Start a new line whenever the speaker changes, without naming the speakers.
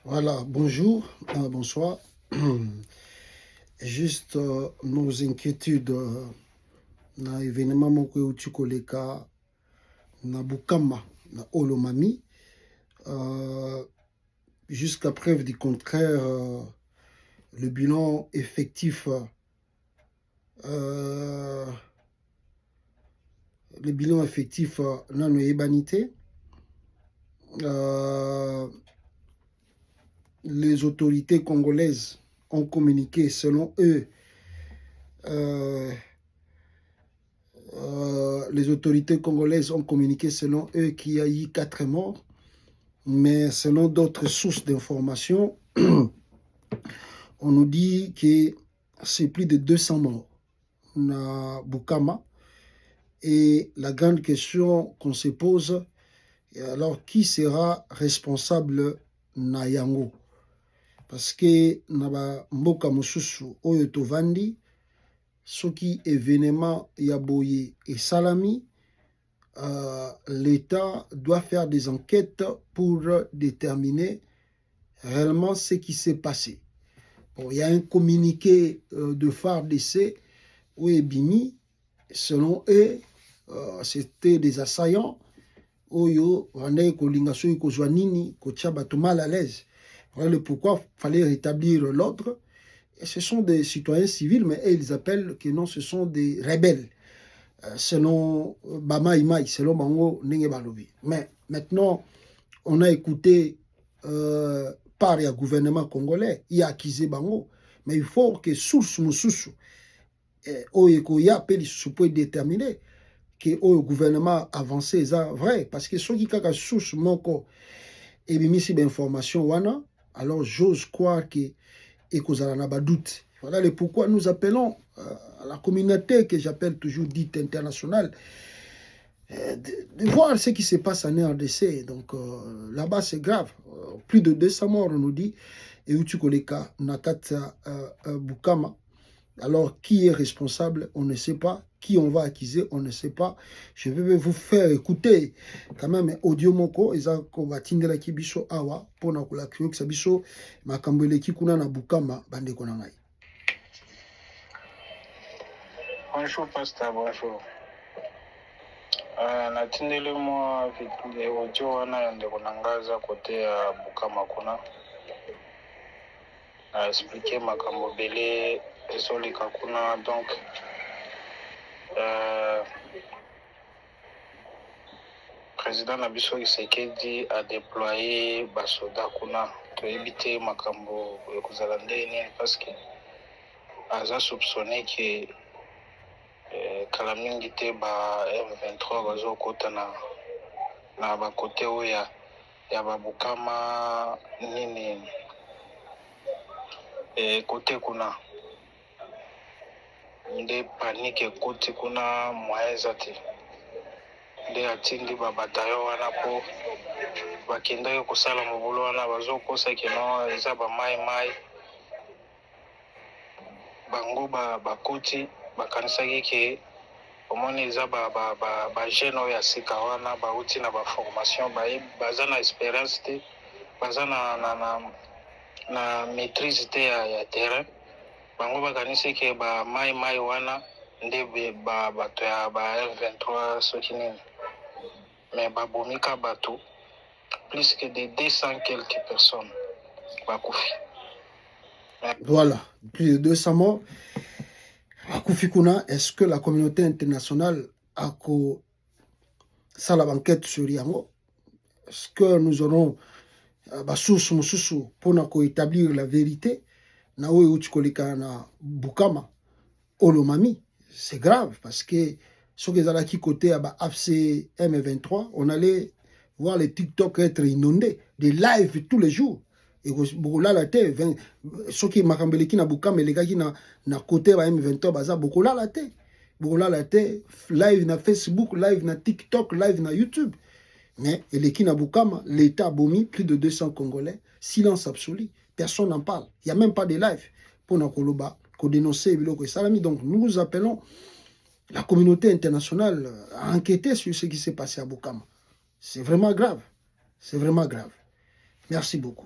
Voilà, bonjour, bonsoir. Juste nos inquiétudes na événement moko euti koleka na Bukama na Olomami. Jusqu'à preuve du contraire, le bilan effectif nano ebanité. Les autorités congolaises ont communiqué selon eux. Les autorités congolaises ont communiqué selon eux qu'il y a eu 4 morts, mais selon d'autres sources d'information, on nous dit que c'est plus de 200 morts na Bukama. Et la grande question qu'on se pose, alors qui sera responsable na yango? Parce que na mboka mosusu oyo tovandi soki événement ya boye et salami, l'État doit faire des enquêtes pour déterminer réellement ce qui s'est passé. Bon, il y a un communiqué de FARDC où Ebimi, selon eux, c'était des assaillants oyo randai kolinga soki kozwa nini kotia bato mal à l'aise. Voilà le pourquoi il fallait rétablir l'ordre. Et ce sont des citoyens civils, mais ils appellent que non, ce sont des rebelles. Selon Bama Imaï, selon Bango Nenge Balobi. Mais maintenant, on a écouté par le gouvernement congolais, il y a accusé Bango. Mais il faut que source mususu, Oyeko ya peli peut déterminer que le gouvernement avancé est vrai. Parce que ceux qui ont source moko et bimisi d'information wana, alors j'ose croire que et qu'on a pas doute. Voilà le pourquoi nous appelons à la communauté que j'appelle toujours dite internationale de voir ce qui se passe en RDC. Donc là-bas c'est grave. Plus de 200 morts on nous dit. Et où tu connais Nakata Bukama. Alors qui est responsable? On ne sait pas. Qui on va accuser? On ne sait pas. Je vais vous faire écouter quand même audio moko eza ko batindela ki biso awa pona kula kyo ki biso makambele ki kuna na Bukama bande kona ngai.
Bonjour pasteur, bonjour. Natindele moi audio wana ndeko nangaza kote ya Bukama kuna. Expliquer makambo belé esolika kuna donc président Nabiso Tshisekedi a déployé basoda kuna to éviter makambo ekozala ndeni parce que aza soupçonné que kala mingi te ba M23 bazokota na ba côté oya ya ba Bukama nini côté kuna nde panique côté kuna mwaeza te nde atindi ba bataillon wana po bakendaki kosala mobulu wana bazokosa keno eza bamai bango bakoti bakanisaki ke omoni eza bagene oyo ya sika wana bauti na baformation baza na espérance te baza na maîtrise te ya terrain. Bango bakanisi ke bamai wana nde bato ya ba M23 soki nini. Mais babomika bato plus que de 200 quelques personnes bakufi.
Voilà, plus de 200 morts. Bakufi kuna, est-ce que la communauté internationale a ko sala enquête sur yango? Est-ce que nous aurons source mususu pona ko établir la vérité na oyo uchikolika na Bukama Olomami? C'est grave parce que ceux qui sont qui côté à AFC M23, on allait voir les TikTok être inondés, des lives tous les jours. Et beaucoup là la tête, ceux qui makambeleki na Bukama les gars qui na côté à M23 baza beaucoup là la tête. Beaucoup là la tête, live na Facebook, live na TikTok, live na YouTube. Mais les qui na Bukama, l'État a bomi plus de 200 Congolais, silence absolu. Personne n'en parle. Il n'y a même pas de live pour na koloba, ko dénoncer biloko salami. Donc nous appelons la communauté internationale à enquêter sur ce qui s'est passé à Bukama. C'est vraiment grave. C'est vraiment grave. Merci beaucoup.